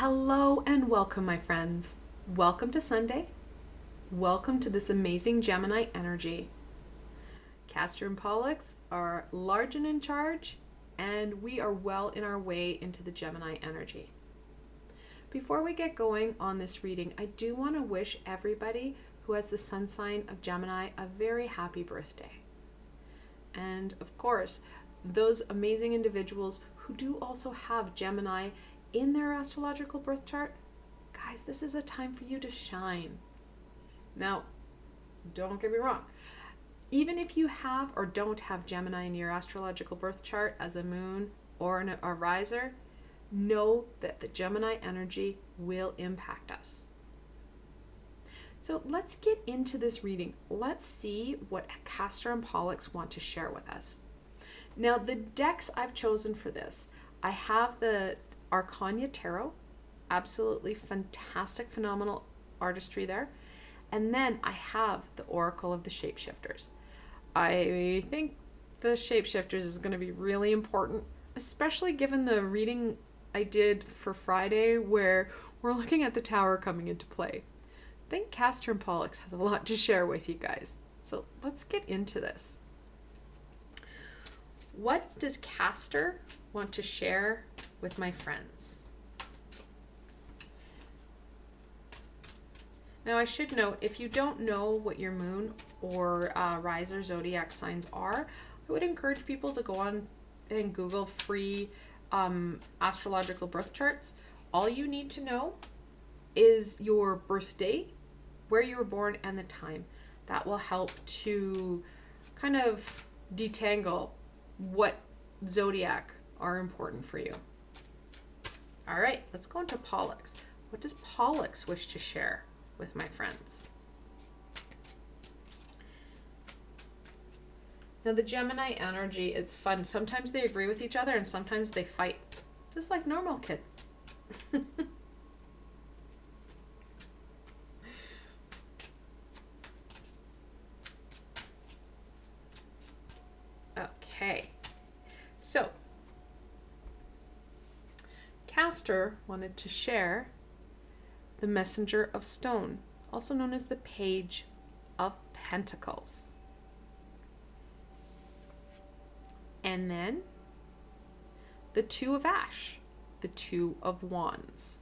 Hello and welcome, my friends. Welcome to Sunday. Welcome to this amazing Gemini energy. Castor and Pollux are large and in charge, and we are well in our way into the Gemini energy. Before we get going on this reading, I do want to wish everybody who has the sun sign of Gemini a very happy birthday. And of course, those amazing individuals who do also have Gemini in their astrological birth chart, guys, this is a time for you to shine. Now, don't get me wrong. Even if you have or don't have Gemini in your astrological birth chart as a moon or a riser, know that the Gemini energy will impact us. So let's get into this reading. Let's see what Castor and Pollux want to share with us. Now, the decks I've chosen for this, I have the Arcanya Tarot, absolutely fantastic, phenomenal artistry there. And then I have the Oracle of the Shapeshifters. I think the Shapeshifters is going to be really important, especially given the reading I did for Friday where we're looking at the Tower coming into play. I think Castor and Pollux has a lot to share with you guys. So let's get into this. What does Castor want to share with my friends? Now, I should note, if you don't know what your moon or riser zodiac signs are, I would encourage people to go on and Google free astrological birth charts. All you need to know is your birthday, where you were born, and the time. That will help to kind of detangle what zodiac are important for you. All right, let's go into Pollux. What does Pollux wish to share with my friends? Now, the Gemini energy, it's fun. Sometimes they agree with each other and sometimes they fight, just like normal kids. Okay, so Castor wanted to share the Messenger of Stone, also known as the Page of Pentacles. And then the Two of Ash, the Two of Wands.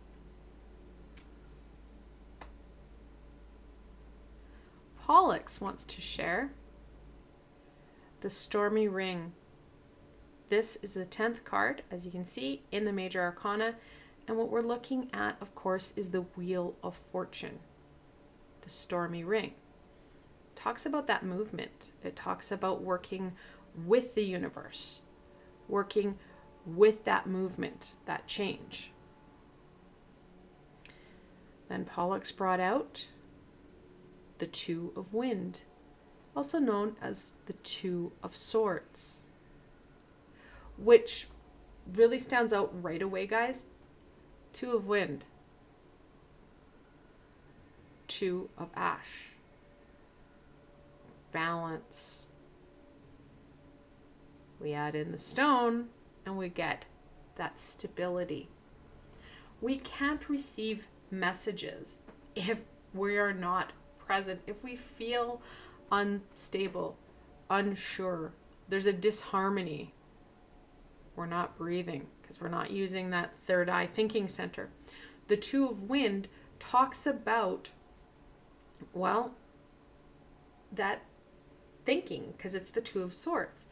Pollux wants to share the Stormy Ring. This is the 10th card, as you can see, in the Major Arcana. And what we're looking at, of course, is the Wheel of Fortune, the Stormy Ring. It talks about that movement. It talks about working with the universe, working with that movement, that change. Then Pollux brought out the Two of Wind, also known as the Two of Swords, which really stands out right away, guys. Two of Wind, Two of Ash, balance. We add in the stone and we get that stability. We can't receive messages if we are not present, if we feel unstable, unsure, there's a disharmony. We're not breathing because we're not using that third eye thinking center. The Two of Wind talks about, well, that thinking, because it's the Two of Swords.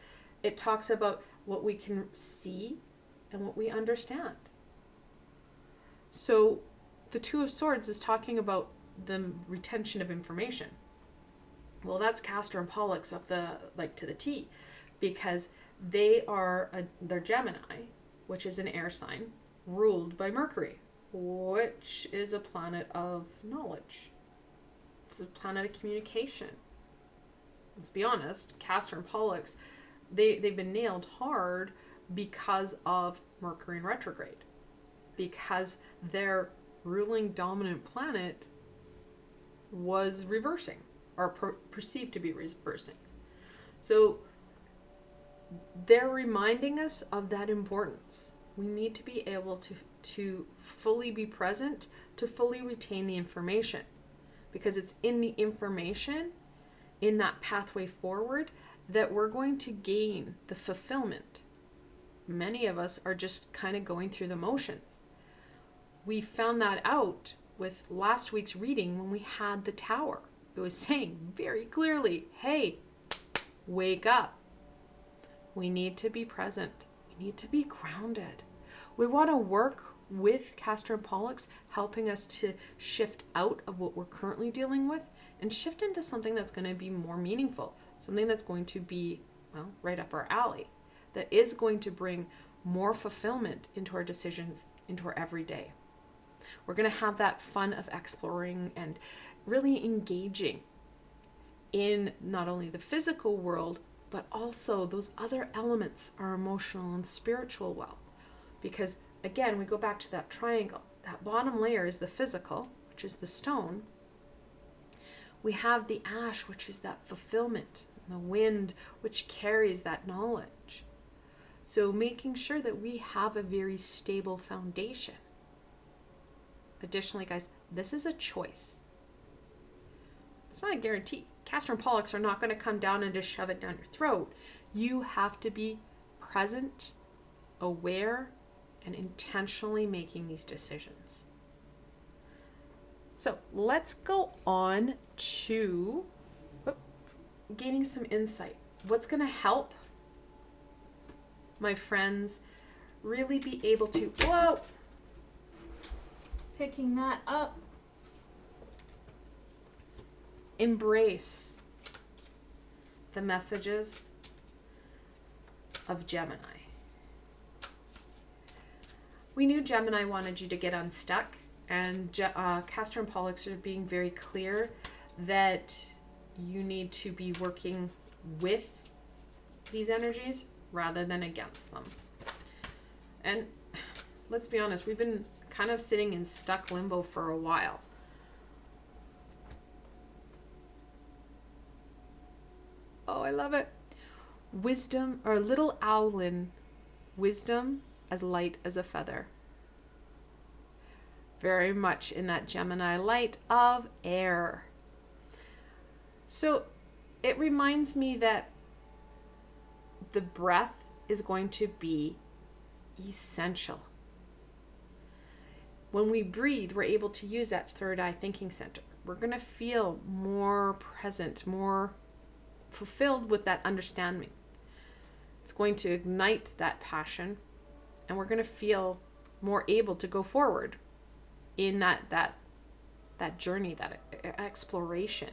It talks about what we can see and what we understand. So the Two of Swords is talking about the retention of information. Well, that's Castor and Pollux up the to the T, because they're Gemini, which is an air sign ruled by Mercury, which is a planet of knowledge. It's a planet of communication. Let's be honest, Castor and Pollux, they've been nailed hard because of Mercury in retrograde, because their ruling dominant planet was reversing, or perceived to be reversing. So they're reminding us of that importance. We need to be able to fully be present, to fully retain the information, because it's in the information, in that pathway forward, that we're going to gain the fulfillment. Many of us are just kind of going through the motions. We found that out with last week's reading when we had the tower. It was saying very clearly, hey, wake up. We need to be present. We need to be grounded. We want to work with Castor and Pollux, helping us to shift out of what we're currently dealing with and shift into something that's going to be more meaningful, something that's going to be, well, right up our alley, that is going to bring more fulfillment into our decisions, into our everyday. We're going to have that fun of exploring and really engaging in not only the physical world, but also those other elements, our emotional and spiritual well. Because again, we go back to that triangle. That bottom layer is the physical, which is the stone. We have the ash, which is that fulfillment, and the wind, which carries that knowledge. So making sure that we have a very stable foundation. Additionally, guys, this is a choice. It's not a guarantee. Castor and Pollux are not going to come down and just shove it down your throat. You have to be present, aware, and intentionally making these decisions. So let's go on to gaining some insight. What's going to help my friends really be able to, picking that up, embrace the messages of Gemini. We knew Gemini wanted you to get unstuck, and Castor and Pollux are being very clear that you need to be working with these energies rather than against them. And let's be honest, we've been kind of sitting in stuck limbo for a while. Oh, I love it. Wisdom, or little owlin, wisdom as light as a feather. Very much in that Gemini light of air. So it reminds me that the breath is going to be essential. When we breathe, we're able to use that third eye thinking center. We're going to feel more present, more fulfilled with that understanding. It's going to ignite that passion, and we're going to feel more able to go forward in that journey, that exploration.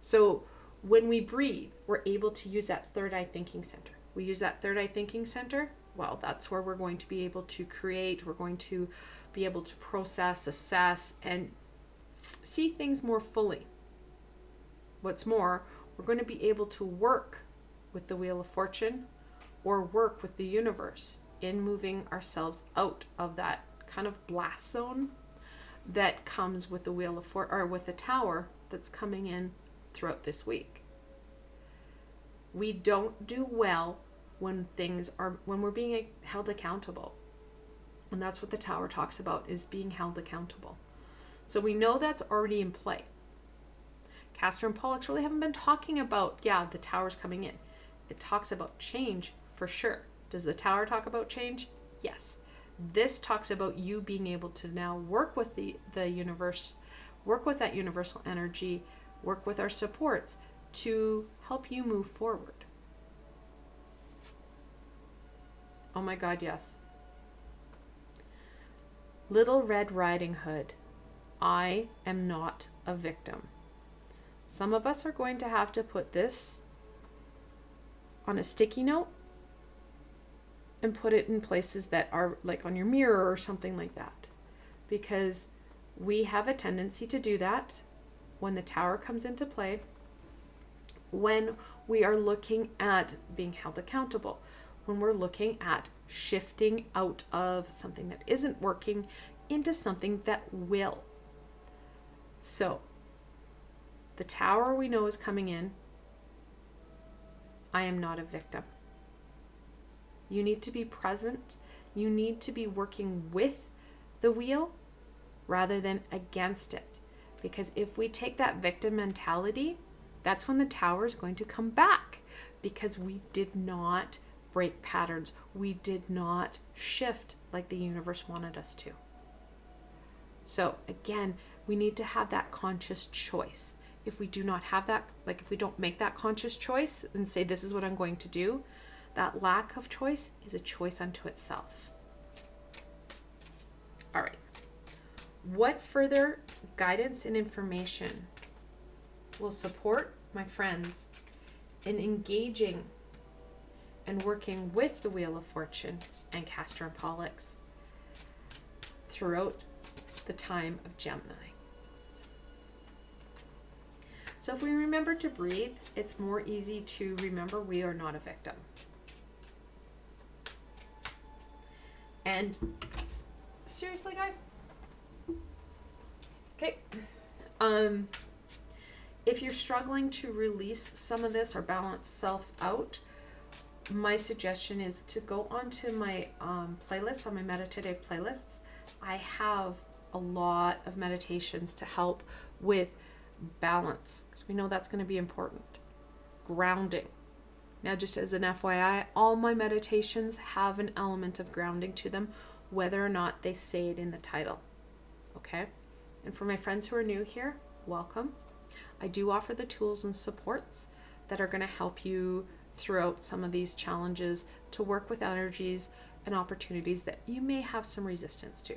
So when we breathe, we're able to use that third eye thinking center. We use that third eye thinking center. Well, that's where we're going to be able to create. We're going to be able to process, assess, and see things more fully. What's more, we're going to be able to work with the Wheel of Fortune or work with the universe in moving ourselves out of that kind of blast zone that comes with the Wheel of or with the Tower that's coming in throughout this week. We don't do well when we're being held accountable. And that's what the Tower talks about, is being held accountable. So we know that's already in play. Castor and Pollux really haven't been talking about, the Tower's coming in. It talks about change for sure. Does the Tower talk about change? Yes. This talks about you being able to now work with the universe, work with that universal energy, work with our supports to help you move forward. Oh my God, yes. Little Red Riding Hood, I am not a victim. Some of us are going to have to put this on a sticky note and put it in places that are like on your mirror or something like that, because we have a tendency to do that when the Tower comes into play, when we are looking at being held accountable, when we're looking at shifting out of something that isn't working into something that will. So the Tower we know is coming in. I am not a victim. You need to be present. You need to be working with the wheel rather than against it. Because if we take that victim mentality, that's when the tower is going to come back, because we did not break patterns. We did not shift like the universe wanted us to. So again, we need to have that conscious choice. If we do not have that, like if we don't make that conscious choice and say, this is what I'm going to do, that lack of choice is a choice unto itself. All right. What further guidance and information will support my friends in engaging and working with the Wheel of Fortune and Castor and Pollux throughout the time of Gemini? So if we remember to breathe, it's more easy to remember we are not a victim. And seriously, guys, okay, if you're struggling to release some of this or balance self out, my suggestion is to go onto my playlist, on my meditative playlists. I have a lot of meditations to help with balance, because we know that's going to be important. Grounding. Now, just as an FYI, all my meditations have an element of grounding to them, whether or not they say it in the title. Okay? And for my friends who are new here, welcome. I do offer the tools and supports that are going to help you throughout some of these challenges to work with energies and opportunities that you may have some resistance to.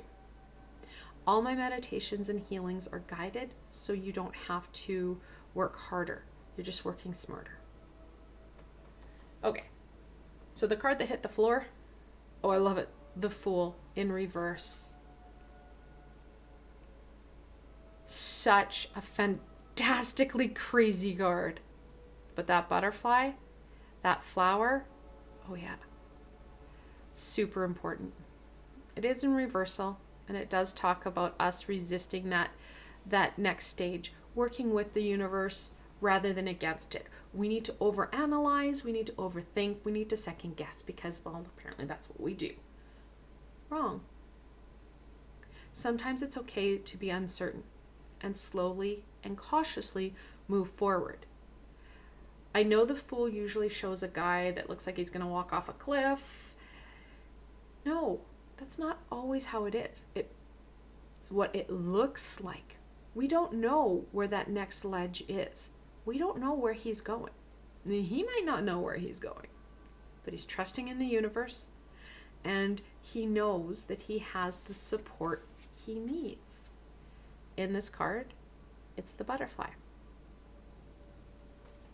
All my meditations and healings are guided, so you don't have to work harder. You're just working smarter. Okay, so the card that hit the floor, oh, I love it. The Fool in reverse. Such a fantastically crazy card. But that butterfly, that flower, oh yeah, super important. It is in reversal, and it does talk about us resisting that next stage, working with the universe rather than against it. We need to overanalyze, we need to overthink, we need to second guess, because, well, apparently that's what we do. Wrong. Sometimes it's okay to be uncertain and slowly and cautiously move forward. I know the Fool usually shows a guy that looks like he's going to walk off a cliff. No, that's not always how it is. It's what it looks like. We don't know where that next ledge is. We don't know where he's going. He might not know where he's going, but he's trusting in the universe, and he knows that he has the support he needs. In this card, it's the butterfly.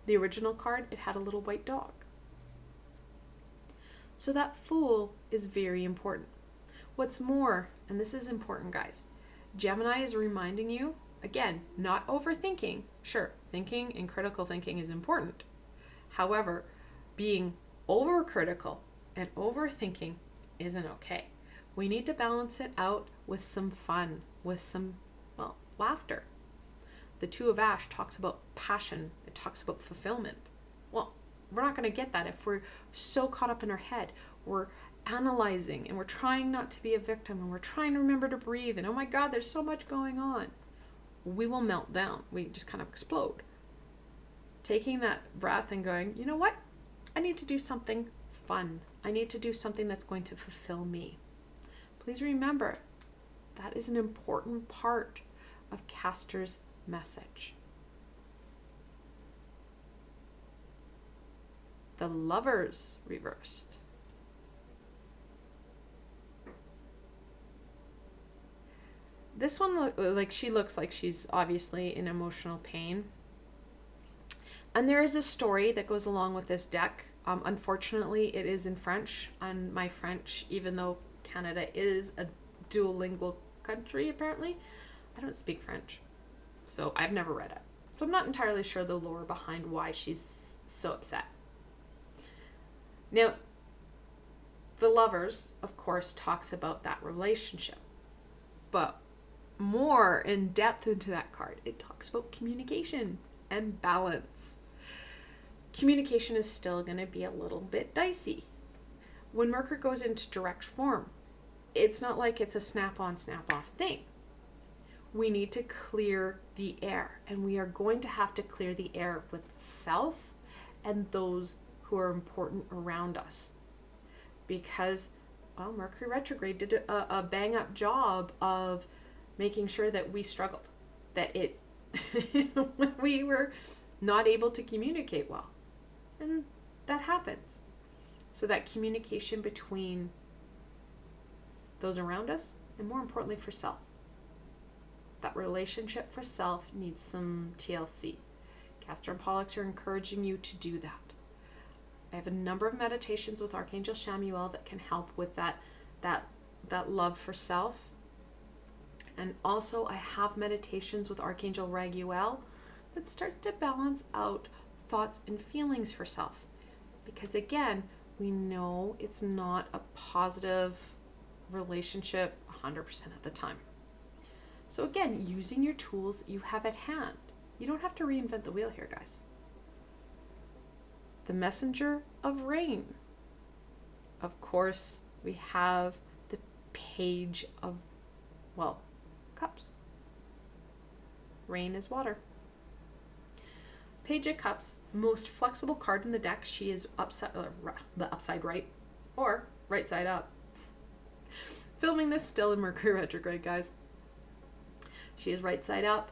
The original card, it had a little white dog. So that Fool is very important. What's more, and this is important, guys, Gemini is reminding you, again, not overthinking. Sure, thinking and critical thinking is important. However, being overcritical and overthinking isn't okay. We need to balance it out with some fun, with some, well, laughter. The Two of Ash talks about passion. It talks about fulfillment. Well, we're not going to get that if we're so caught up in our head. We're analyzing and we're trying not to be a victim, and we're trying to remember to breathe, and oh my God, there's so much going on. We will melt down. We just kind of explode. Taking that breath and going, you know what? I need to do something fun. I need to do something that's going to fulfill me. Please remember, that is an important part of Castor's message. The Lovers reversed. This one, she looks like she's obviously in emotional pain. And there is a story that goes along with this deck. Unfortunately, it is in French, and my French, even though Canada is a dual lingual country, apparently, I don't speak French. So I've never read it. So I'm not entirely sure the lore behind why she's so upset. Now, the Lovers, of course, talks about that relationship. But more in depth into that card, it talks about communication and balance. Communication is still going to be a little bit dicey. When Mercury goes into direct form, it's not like it's a snap-on, snap-off thing. We need to clear the air, and we are going to have to clear the air with self and those who are important around us. Because, well, Mercury retrograde did a bang-up job of making sure that we struggled, that we were not able to communicate well. And that happens. So that communication between those around us, and more importantly for self. That relationship for self needs some TLC. Castor and Pollux are encouraging you to do that. I have a number of meditations with Archangel Chamuel that can help with that love for self. And also I have meditations with Archangel Raguel that starts to balance out thoughts and feelings for self. Because again, we know it's not a positive relationship 100% of the time. So again, using your tools that you have at hand. You don't have to reinvent the wheel here, guys. The messenger of rain. Of course, we have the page of, well, cups. Rain is water. Page of Cups, most flexible card in the deck. She is the upside right, or right side up. Filming this still in Mercury retrograde, guys. She is right side up.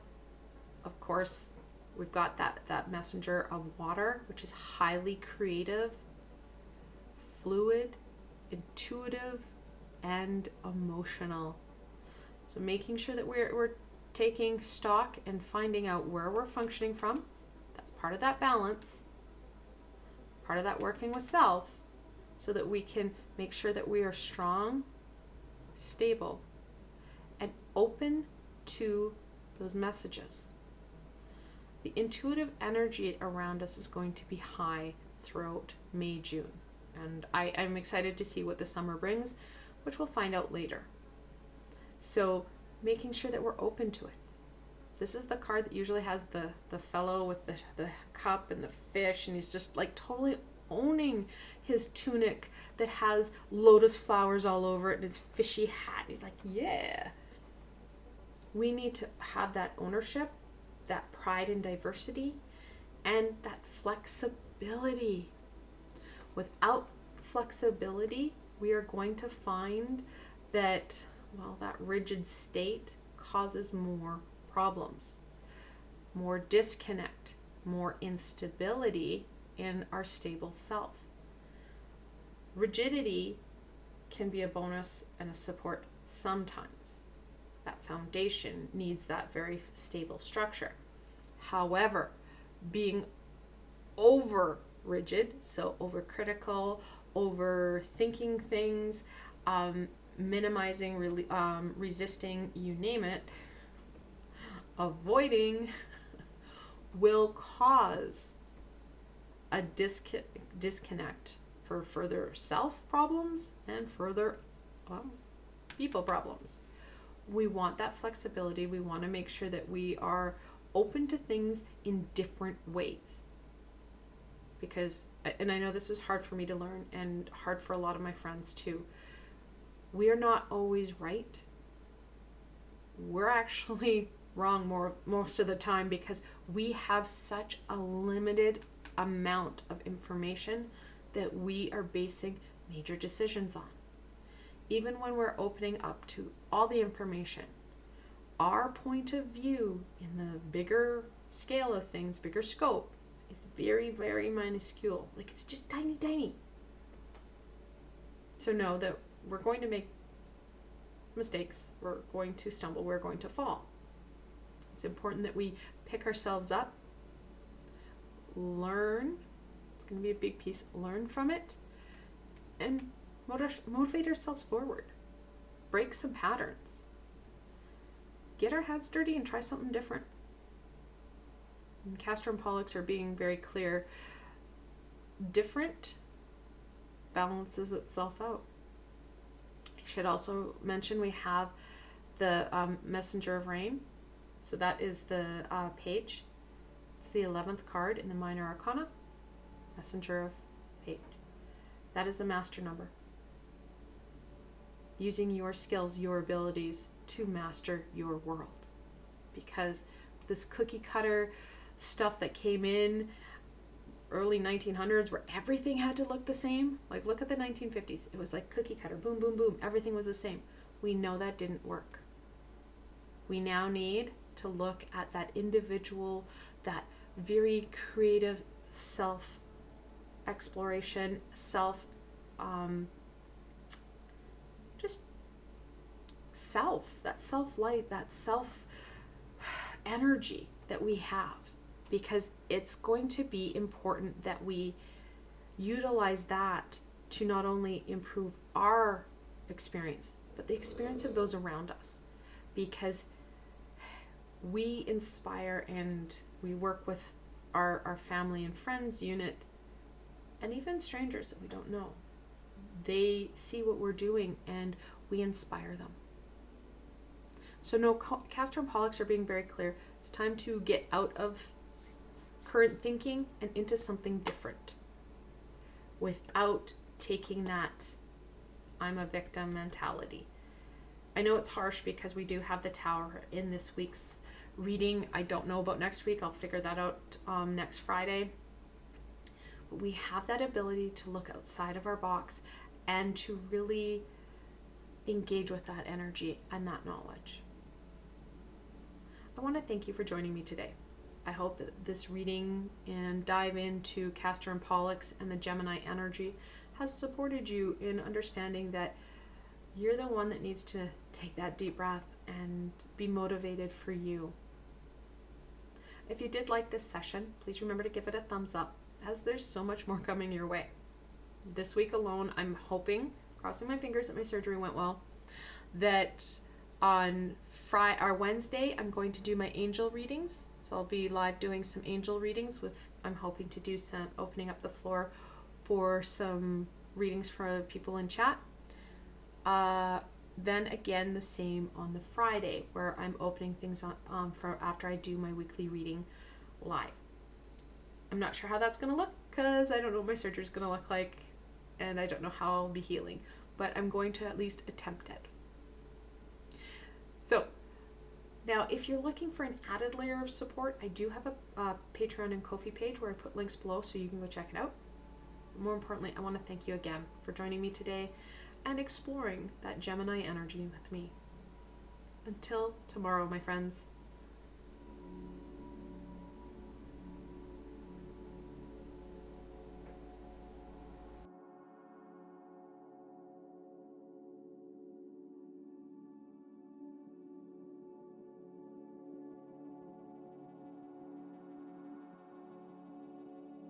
Of course, we've got that messenger of water, which is highly creative, fluid, intuitive, and emotional. So making sure that we're taking stock and finding out where we're functioning from. That's part of that balance, part of that working with self, so that we can make sure that we are strong, stable, and open to those messages. The intuitive energy around us is going to be high throughout May, June. And I'm excited to see what the summer brings, which we'll find out later. So making sure that we're open to it. This is the card that usually has the fellow with the cup and the fish, and he's just like totally owning his tunic that has lotus flowers all over it and his fishy hat. He's like, yeah. We need to have that ownership, that pride in diversity, and that flexibility. Without flexibility, we are going to find that, well, that rigid state causes more problems, more disconnect, more instability in our stable self. Rigidity can be a bonus and a support sometimes. That foundation needs that very stable structure. However, being over rigid, so overcritical, overthinking things, minimizing, resisting, you name it, avoiding, will cause a disconnect for further self problems and further people problems. We want that flexibility. We want to make sure that we are open to things in different ways. Because, and I know this was hard for me to learn and hard for a lot of my friends too, we are not always right. We're actually wrong most of the time because we have such a limited amount of information that we are basing major decisions on. Even when we're opening up to all the information, our point of view in the bigger scale of things, bigger scope, is very, very minuscule. Like, it's just tiny, tiny. So know that we're going to make mistakes. We're going to stumble. We're going to fall. It's important that we pick ourselves up, learn. It's going to be a big piece. Learn from it and motivate ourselves forward. Break some patterns. Get our hands dirty and try something different. And Castor and Pollux are being very clear. Different balances itself out. I should also mention we have the Messenger of Rain. So that is the page. It's the 11th card in the Minor Arcana. Messenger of Page. That is the master number. using your skills, your abilities to master your world. Because this cookie cutter stuff that came in early 1900s where everything had to look the same, like look at the 1950s, it was like cookie cutter, boom, boom, boom, everything was the same. We know that didn't work. We now need to look at that individual, that very creative self exploration, just self, that self light, that self energy that we have, because it's going to be important that we utilize that to not only improve our experience, but the experience of those around us, because we inspire and we work with our family and friends unit, and even strangers that we don't know. They see what we're doing and we inspire them. So no, Castor and Pollux are being very clear. It's time to get out of current thinking and into something different without taking that I'm a victim mentality. I know it's harsh because we do have the Tower in this week's reading. I don't know about next week. I'll figure that out next Friday. But we have that ability to look outside of our box and to really engage with that energy and that knowledge. I want to thank you for joining me today. I hope that this reading and dive into Castor and Pollux and the Gemini energy has supported you in understanding that you're the one that needs to take that deep breath and be motivated for you. If you did like this session, please remember to give it a thumbs up, as there's so much more coming your way. This week alone, I'm hoping, crossing my fingers that my surgery went well, that on Wednesday, I'm going to do my angel readings. So I'll be live doing some angel readings I'm hoping to do some opening up the floor for some readings for people in chat. Then again, the same on the Friday, where I'm opening things on for after I do my weekly reading live. I'm not sure how that's going to look because I don't know what my surgery is going to look like, and I don't know how I'll be healing, but I'm going to at least attempt it. So now, if you're looking for an added layer of support, I do have a Patreon and Ko-fi page where I put links below so you can go check it out. More importantly, I want to thank you again for joining me today and exploring that Gemini energy with me. Until tomorrow, my friends.